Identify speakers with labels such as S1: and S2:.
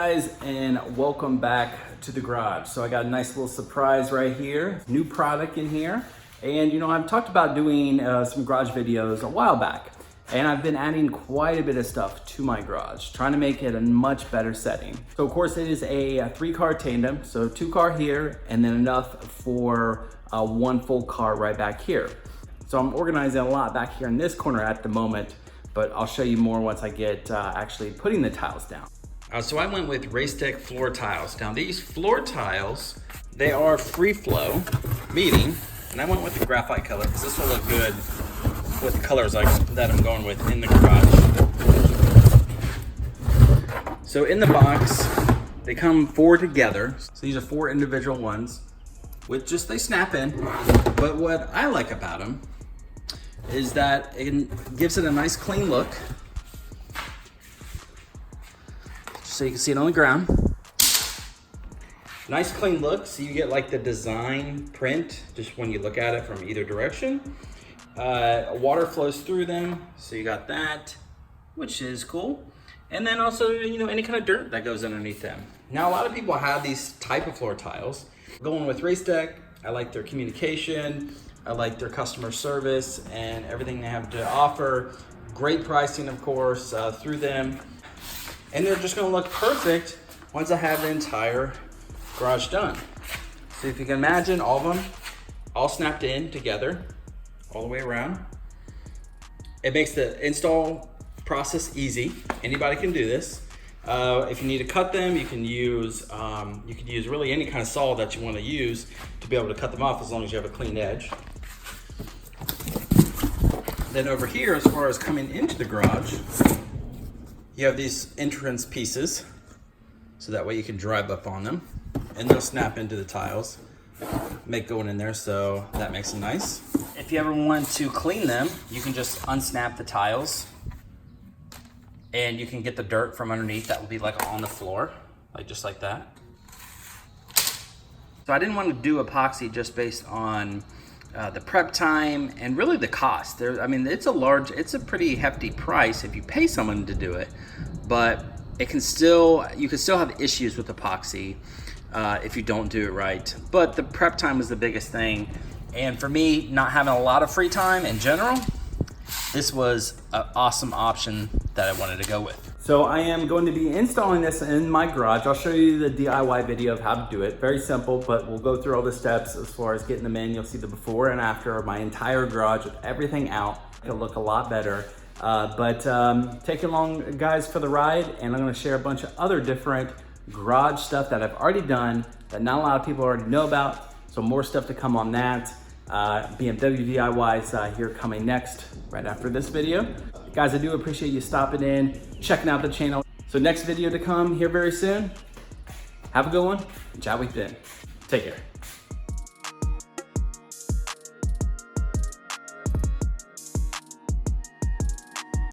S1: guys, and welcome back to the garage. So I got a nice little surprise right here, new product in here. And you know, I've talked about doing some garage videos a while back, and I've been adding quite a bit of stuff to my garage, trying to make it a much better setting. So of course it is a 3-car tandem, so 2-car here, and then enough for one full car right back here. So I'm organizing a lot back here in this corner at the moment, but I'll show you more once I get actually putting the tiles down. So I went with Race Deck floor tiles. Now these floor tiles, they are free flow, meaning, and I went with the graphite color because this will look good with the colors that I'm going with in the garage. So in the box, they come 4 together. So these are 4 individual ones with just, they snap in. But what I like about them is that it gives it a nice clean look. So you can see it on the ground. Nice clean look, so you get like the design print just when you look at it from either direction. Water flows through them, so you got that, which is cool. And then also, you know, any kind of dirt that goes underneath them. Now a lot of people have these type of floor tiles. Going with Race Deck, I like their communication, I like their customer service and everything they have to offer. Great pricing, of course, through them. And they're just gonna look perfect once I have the entire garage done. So if you can imagine all of them all snapped in together all the way around. It makes the install process easy. Anybody can do this. If you need to cut them, you can use really any kind of saw that you want to use to be able to cut them off, as long as you have a clean edge. Then over here, as far as coming into the garage, you have these entrance pieces, so that way you can drive up on them, and they'll snap into the tiles, make going in there, so that makes it nice. If you ever want to clean them, you can just unsnap the tiles, and you can get the dirt from underneath that will be like on the floor, like just like that. So I didn't want to do epoxy just based on the prep time and really the cost. I mean, it's a pretty hefty price if you pay someone to do it, but you can still have issues with epoxy if you don't do it right. But the prep time was the biggest thing. And for me, not having a lot of free time in general, this was an awesome option that I wanted to go with. So I am going to be installing this in my garage. I'll show you the DIY video of how to do it. Very simple, but we'll go through all the steps as far as getting them in. You'll see the before and after of my entire garage with everything out. It'll look a lot better. Take along, guys, for the ride, and I'm gonna share a bunch of other different garage stuff that I've already done that not a lot of people already know about. So more stuff to come on that. BMW DIYs here coming next, right after this video. Guys, I do appreciate you stopping in, checking out the channel. So next video to come here very soon. Have a good one, and chat with you then. Take care.